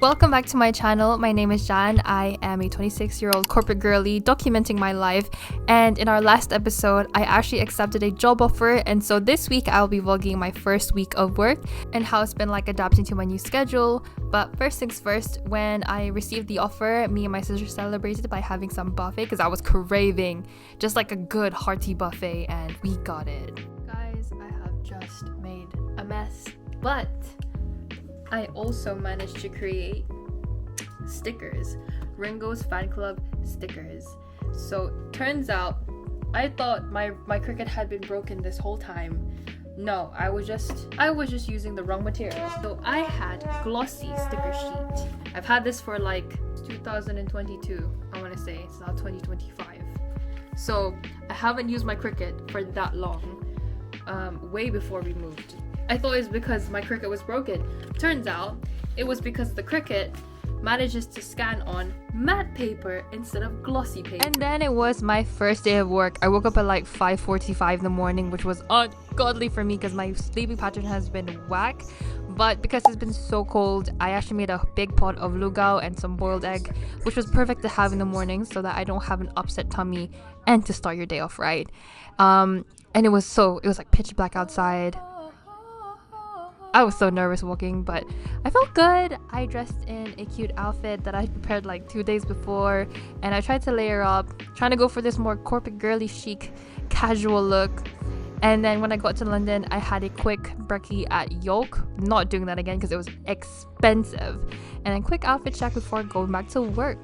Welcome back to my channel. My name is Jan. I am a 26-year-old corporate girly documenting my life, and in our last episode I actually accepted a job offer, and so this week I'll be vlogging my first week of work and how it's been like adapting to my new schedule. But first things first, when I received the offer, me and my sister celebrated by having some buffet because I was craving just like a good hearty buffet, and we got it. Guys, I have just made a mess, but I also managed to create stickers, Ringo's fan club stickers. So turns out I thought my Cricut had been broken this whole time. No, I was just using the wrong material. So I had glossy sticker sheet. I've had this for like 2022, I want to say. It's now 2025. So I haven't used my Cricut for that long, way before we moved. I thought it was because my Cricut was broken. Turns out it was because the Cricut manages to scan on matte paper instead of glossy paper. And then it was my first day of work. I woke up at like 5:45 in the morning, which was ungodly for me because my sleeping pattern has been whack. But because it's been so cold, I actually made a big pot of lugao and some boiled egg, which was perfect to have in the morning so that I don't have an upset tummy and to start your day off right. And it was like pitch black outside. I was so nervous walking, but I felt good. I dressed in a cute outfit that I prepared like 2 days before, and I tried to layer up, trying to go for this more corporate girly chic casual look. And then when I got to London, I had a quick brekkie at Yoke, not doing that again because it was expensive, and then quick outfit check before going back to work.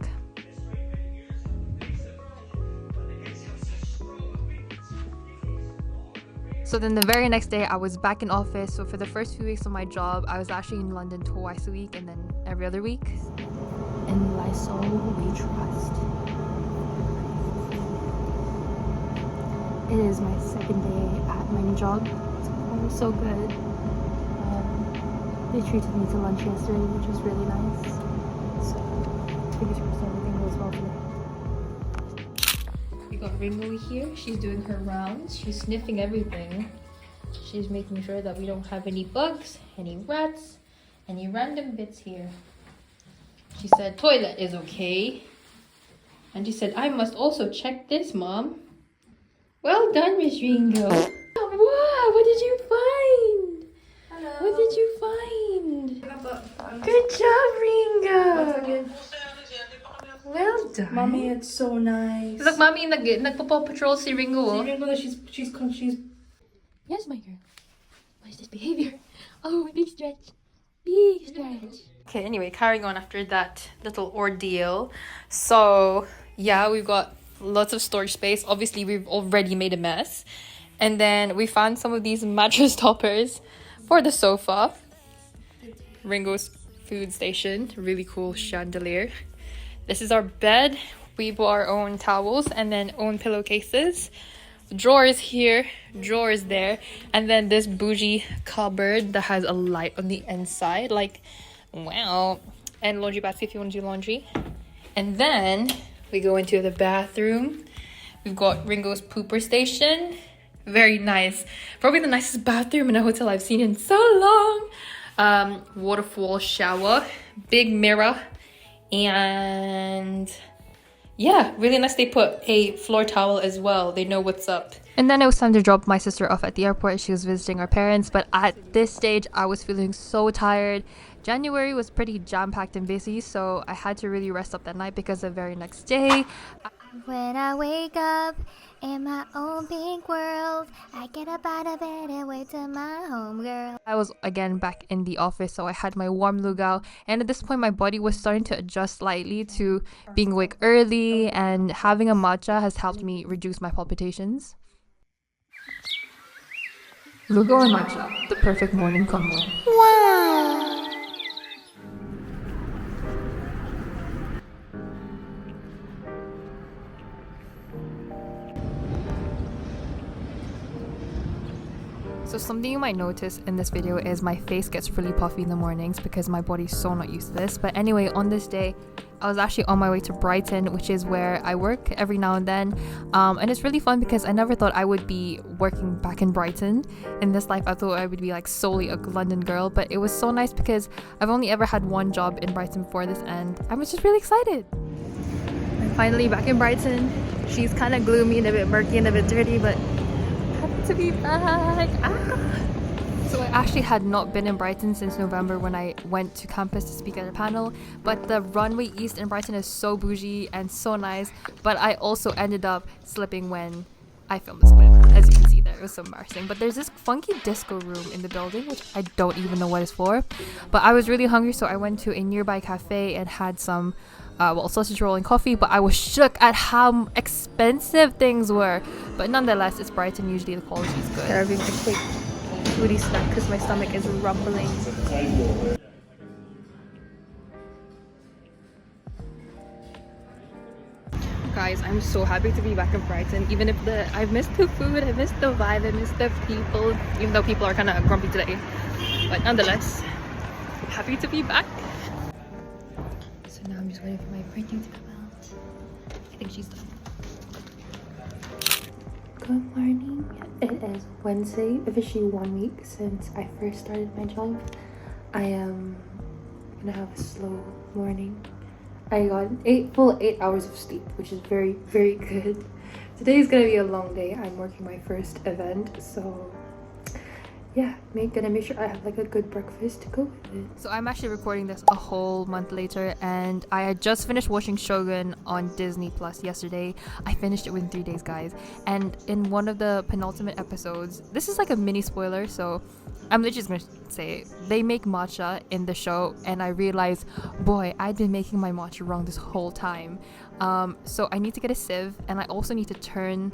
So then the very next day I was back in office. So for the first few weeks of my job, I was actually in London twice a week and then every other week. In Lysol we trust. It is my second day at my new job. It was so good. They treated me to lunch yesterday, which was really nice. So fingers crossed everything goes well today. We got Ringo here. She's doing her rounds. She's sniffing everything. She's making sure that we don't have any bugs, any rats, any random bits here. She said toilet is okay. And she said, I must also check this, Mom. Well done, Miss Ringo. Wow, what did you find? Hello. What did you find? Good job, Ringo. Well done. Mommy, it's so nice. Look, Mommy, nagpo-paw patrol si Ringo. See, Ringo, she's. Yes, my girl. What is this behavior? Oh, big stretch. Big stretch. Okay, anyway, carrying on after that little ordeal. So, yeah, we've got lots of storage space. Obviously, we've already made a mess. And then we found some of these mattress toppers for the sofa. Ringo's food station. Really cool chandelier. This is our bed. We bought our own towels and then own pillowcases. Drawers here, drawers there, and then this bougie cupboard that has a light on the inside. Like, wow. And laundry basket if you want to do laundry. And then we go into the bathroom. We've got Ringo's pooper station. Very nice. Probably the nicest bathroom in a hotel I've seen in so long. Waterfall shower. Big mirror. And yeah, really nice. They put a floor towel as well. They know what's up. And then it was time to drop my sister off at the airport. She was visiting our parents, but at this stage I was feeling so tired. January was pretty jam-packed and busy, so I had to really rest up that night because the very next day, when I wake up in my own pink world, I get up out of bed and wait to my home girl. I was again back in the office, so I had my warm lugao, and at this point my body was starting to adjust slightly to being awake early, and having a matcha has helped me reduce my palpitations. Lugao and matcha, the perfect morning combo. Wow! So something you might notice in this video is my face gets really puffy in the mornings because my body's so not used to this. But anyway, on this day, I was actually on my way to Brighton, which is where I work every now and then. And it's really fun because I never thought I would be working back in Brighton. In this life, I thought I would be like solely a London girl, but it was so nice because I've only ever had one job in Brighton before this, and I was just really excited. I'm finally back in Brighton. She's kind of gloomy and a bit murky and a bit dirty, but happy to be back. So I actually had not been in Brighton since November when I went to campus to speak at a panel, but the runway east in Brighton is so bougie and so nice, but I also ended up slipping when I filmed this clip, as you can see there. It was so embarrassing. But there's this funky disco room in the building, which I don't even know what it's for, but I was really hungry, so I went to a nearby cafe and had some sausage roll and coffee, but I was shook at how expensive things were. But nonetheless, it's Brighton, usually the quality is good. They're having a quick foodie snack because my stomach is rumbling. Guys, I'm so happy to be back in Brighton. Even if I've missed the food, I missed the vibe, I missed the people, even though people are kind of grumpy today. But nonetheless, happy to be back. So now I'm just waiting for my printing to come out. I think she's done. Good morning. It is Wednesday, officially 1 week since I first started my job. I am gonna have a slow morning. I got 8 hours of sleep, which is very, very good. Today is gonna be a long day. I'm working my first event, so yeah, gonna make sure I have like a good breakfast to go with it. So I'm actually recording this a whole month later, and I had just finished watching Shogun on Disney Plus yesterday. I finished it within 3 days, guys. And in one of the penultimate episodes, this is like a mini spoiler, so I'm literally just gonna say it. They make matcha in the show, and I realized, boy, I've been making my matcha wrong this whole time. So I need to get a sieve, and I also need to turn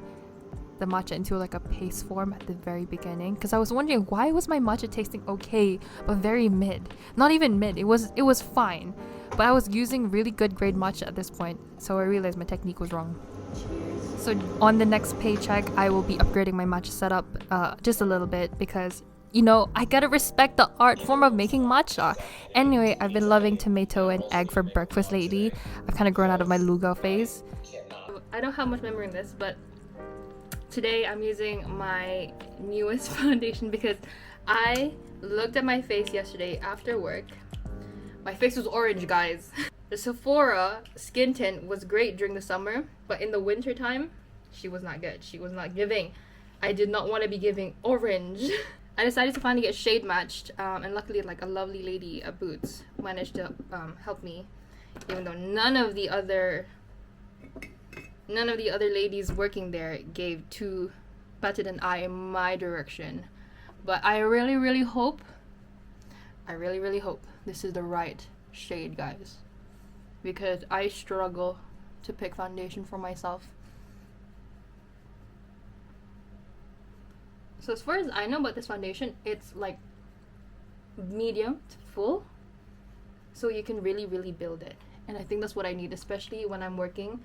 the matcha into like a paste form at the very beginning, because I was wondering why was my matcha tasting okay but very mid. Not even mid, it was fine, but I was using really good grade matcha at this point, so I realized my technique was wrong. So on the next paycheck, I will be upgrading my matcha setup just a little bit, because you know, I gotta respect the art form of making matcha. Anyway, I've been loving tomato and egg for breakfast lately. I've kind of grown out of my luga phase. I don't have much memory in this, but today I'm using my newest foundation because I looked at my face yesterday after work. My face was orange, guys. The Sephora skin tint was great during the summer, but in the winter time, she was not good. She was not giving. I did not want to be giving orange. I decided to finally get shade matched, and luckily like a lovely lady at Boots managed to help me, even though none of the other ladies working there gave batted an eye in my direction. But I really hope this is the right shade, guys, because I struggle to pick foundation for myself. So as far as I know about this foundation, it's like medium to full, so you can really build it, and I think that's what I need, especially when I'm working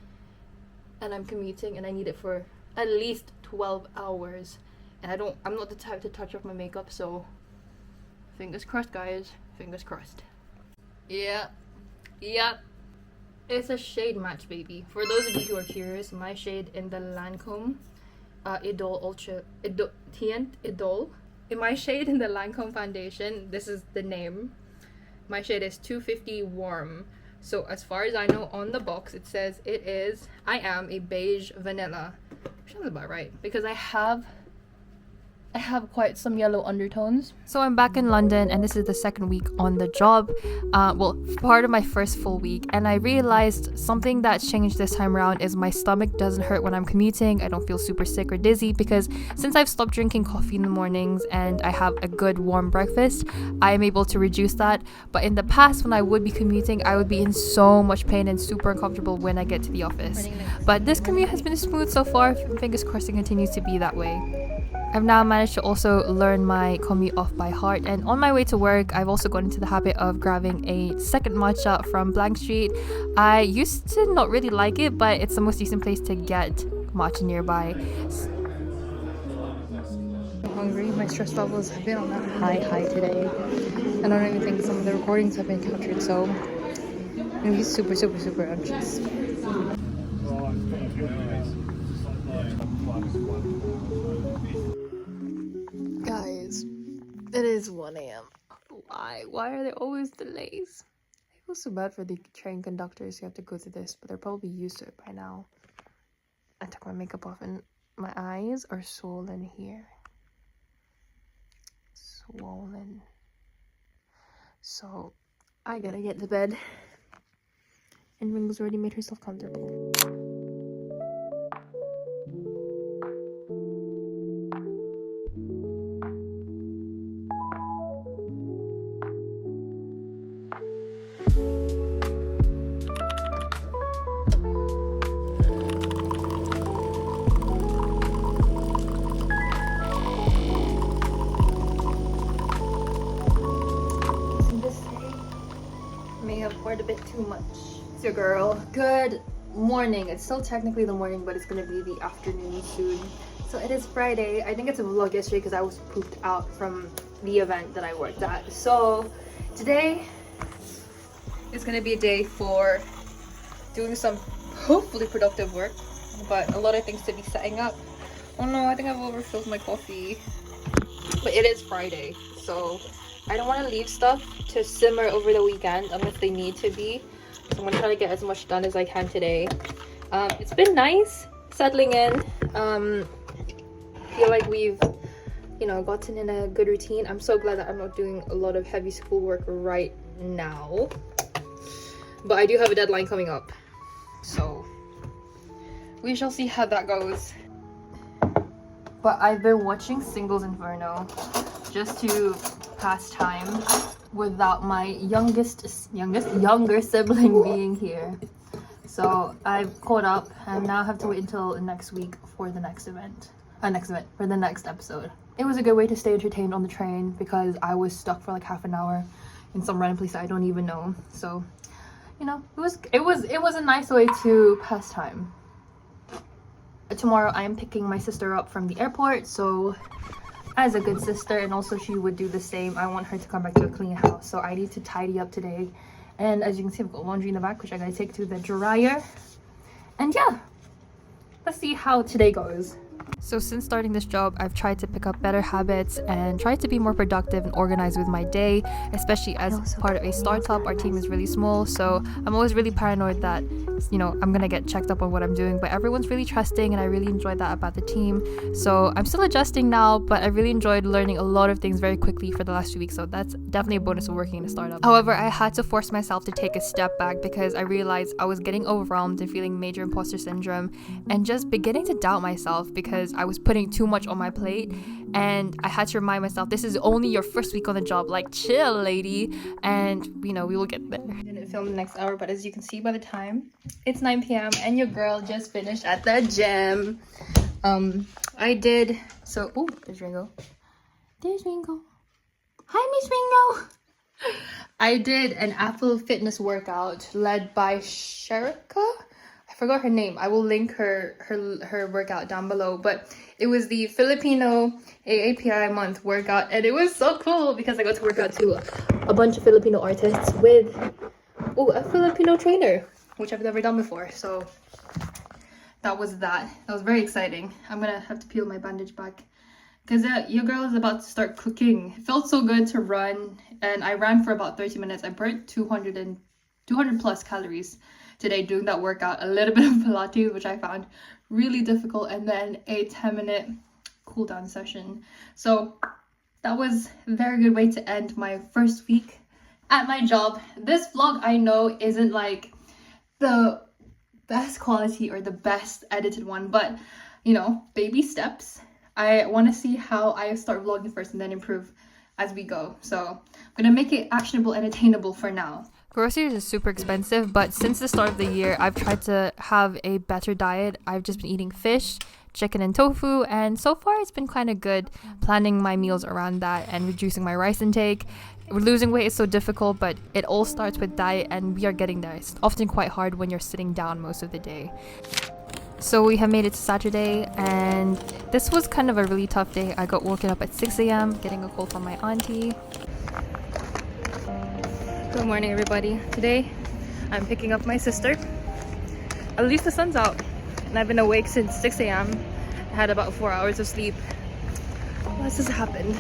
and I'm commuting and I need it for at least 12 hours, and I'm not the type to touch up my makeup, so fingers crossed, guys, fingers crossed. Yeah, it's a shade match, baby. For those of you who are curious, my shade in the Lancome Idol. In my shade in the Lancome foundation, this is the name. My shade is 250 Warm. So as far as I know, on the box it says I am a beige vanilla. Which sounds about right, because I have quite some yellow undertones. So I'm back in London, and this is the second week on the job. Part of my first full week, and I realized something that's changed this time around is my stomach doesn't hurt when I'm commuting. I don't feel super sick or dizzy, because since I've stopped drinking coffee in the mornings and I have a good warm breakfast, I am able to reduce that. But in the past, when I would be commuting, I would be in so much pain and super uncomfortable when I get to the office. But this commute has been smooth so far. Fingers crossed it continues to be that way. I've now managed to also learn my commute off by heart, and on my way to work, I've also got into the habit of grabbing a second matcha from Blank Street. I used to not really like it, but it's the most decent place to get matcha nearby. hungry. My stress levels have been on that high today. And I don't even think some of the recordings have been captured, so I'm gonna be super anxious. Guys, it is 1 a.m. Why are there always delays? I feel so bad for the train conductors who have to go through this, but they're probably used to it by now. I took my makeup off and my eyes are swollen here. Swollen. So I gotta get to bed. And Ringo's already made herself comfortable. May have poured a bit too much. It's your girl. Good morning. It's still technically the morning, but it's gonna be the afternoon soon. So it is Friday. I think it's a vlog yesterday because I was pooped out from the event that I worked at. So today is gonna be a day for doing some hopefully productive work, but a lot of things to be setting up. Oh no, I think I've overfilled my coffee. But it is Friday, so I don't want to leave stuff to simmer over the weekend unless they need to be. So I'm going to try to get as much done as I can today. It's been nice settling in. Feel like we've, gotten in a good routine. I'm so glad that I'm not doing a lot of heavy schoolwork right now. But I do have a deadline coming up. So we shall see how that goes. But I've been watching Singles Inferno just to pass time without my younger sibling being here. So I've caught up and now have to wait until next week for the next episode. It was a good way to stay entertained on the train because I was stuck for like half an hour in some random place that I don't even know. So, it was a nice way to pass time. Tomorrow I am picking my sister up from the airport, so as a good sister, and also she would do the same, I want her to come back to a clean house. So I need to tidy up today. And as you can see, I've got laundry in the back, which I gotta take to the dryer. And yeah, let's see how today goes. So since starting this job, I've tried to pick up better habits and try to be more productive and organized with my day, especially as part of a startup. Our team is really small, so I'm always really paranoid that, I'm gonna get checked up on what I'm doing, but everyone's really trusting and I really enjoyed that about the team. So I'm still adjusting now, but I really enjoyed learning a lot of things very quickly for the last few weeks, so that's definitely a bonus of working in a startup. However, I had to force myself to take a step back because I realized I was getting overwhelmed and feeling major imposter syndrome and just beginning to doubt myself because I was putting too much on my plate, and I had to remind myself, this is only your first week on the job, like chill lady, and we will get there. I didn't film the next hour, but as you can see by the time, it's 9 p.m. and your girl just finished at the gym. There's Ringo. Hi, Miss Ringo. I did an Apple Fitness workout led by Sherika. I forgot her name. I will link her workout down below, but it was the Filipino AAPI month workout, and it was so cool because I got to work out to a bunch of Filipino artists with a Filipino trainer, which I've never done before. So that was very exciting. I'm gonna have to peel my bandage back because your girl is about to start cooking. It felt so good to run, and I ran for about 30 minutes. I burnt 200 plus calories today doing that workout, a little bit of Pilates, which I found really difficult, and then a 10-minute cool down session. So that was a very good way to end my first week at my job. This vlog, I know, isn't like the best quality or the best edited one, but baby steps. I want to see how I start vlogging first and then improve as we go. So I'm gonna make it actionable and attainable for now. Groceries is super expensive, but since the start of the year, I've tried to have a better diet. I've just been eating fish, chicken, and tofu, and so far it's been kind of good, planning my meals around that and reducing my rice intake. Losing weight is so difficult, but it all starts with diet, and we are getting there. It's often quite hard when you're sitting down most of the day. So we have made it to Saturday, and this was kind of a really tough day. I got woken up at 6 a.m. getting a call from my auntie. Good morning, everybody. Today I'm picking up my sister. At least the sun's out, and I've been awake since 6 a.m. I had about 4 hours of sleep. What has happened?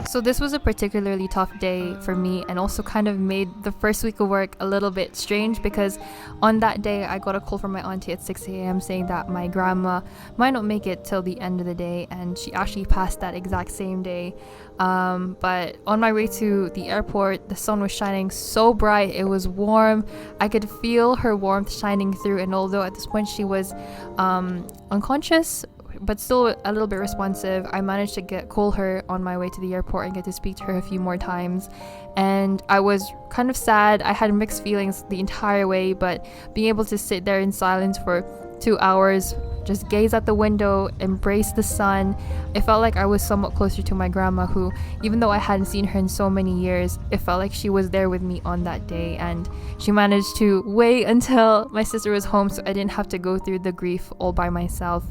So this was a particularly tough day for me, and also kind of made the first week of work a little bit strange, because on that day I got a call from my auntie at 6 a.m. saying that my grandma might not make it till the end of the day, and she actually passed that exact same day. But on my way to the airport, the sun was shining so bright, it was warm. I could feel her warmth shining through, and although at this point she was unconscious but still a little bit responsive, I managed to call her on my way to the airport and get to speak to her a few more times. And I was kind of sad. I had mixed feelings the entire way, but being able to sit there in silence for 2 hours, just gaze out the window, embrace the sun, it felt like I was somewhat closer to my grandma, who, even though I hadn't seen her in so many years, it felt like she was there with me on that day. And she managed to wait until my sister was home, so I didn't have to go through the grief all by myself.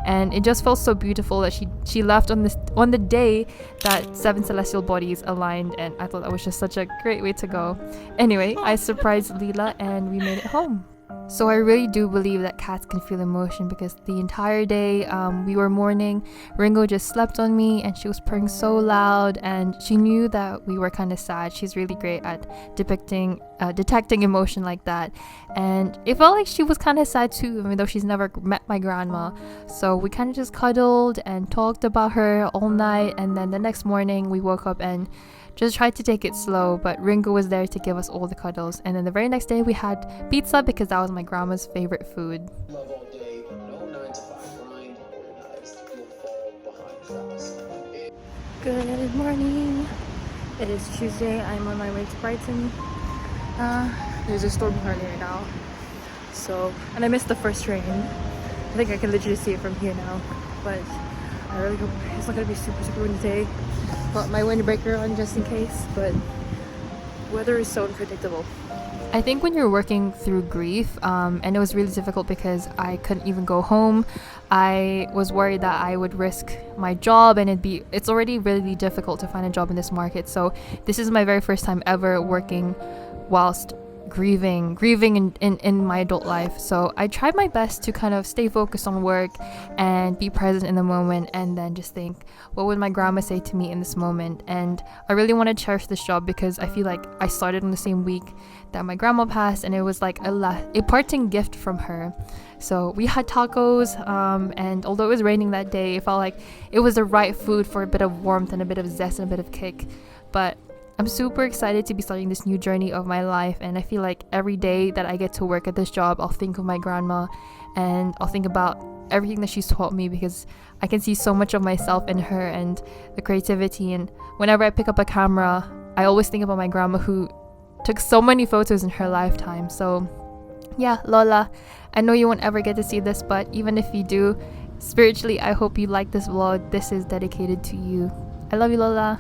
And it just felt so beautiful that she left on the day that 7 celestial bodies aligned, and I thought that was just such a great way to go. Anyway, I surprised Leela and we made it home. So I really do believe that cats can feel emotion, because the entire day we were mourning. Ringo just slept on me, and she was purring so loud, and she knew that we were kind of sad. She's really great at detecting emotion like that, and it felt like she was kind of sad too, even though she's never met my grandma. So we kind of just cuddled and talked about her all night, and then the next morning we woke up and just tried to take it slow, but Ringo was there to give us all the cuddles. And then the very next day we had pizza, because that was my grandma's favorite food. Love all day, no 9-to-5 grind, organized, you'll fall behind fast. Good morning. It is Tuesday. I'm on my way to Brighton. There's a storm currently right now. And I missed the first train. I think I can literally see it from here now. But I really hope it's not gonna be super windy today. Got my windbreaker on just in case, but weather is so unpredictable. I think when you're working through grief, and it was really difficult because I couldn't even go home, I was worried that I would risk my job, and it's already really difficult to find a job in this market. So this is my very first time ever working whilst grieving in my adult life. So I tried my best to kind of stay focused on work and be present in the moment, and then just think, what would my grandma say to me in this moment? And I really want to cherish this job, because I feel like I started on the same week that my grandma passed, and it was like a parting gift from her. So we had tacos, and although it was raining that day, it felt like it was the right food for a bit of warmth and a bit of zest and a bit of kick. But I'm super excited to be starting this new journey of my life, and I feel like every day that I get to work at this job, I'll think of my grandma, and I'll think about everything that she's taught me, because I can see so much of myself in her and the creativity. And whenever I pick up a camera, I always think about my grandma, who took so many photos in her lifetime. So yeah, Lola, I know you won't ever get to see this, but even if you do, spiritually I hope you like this vlog. This is dedicated to you. I love you, Lola.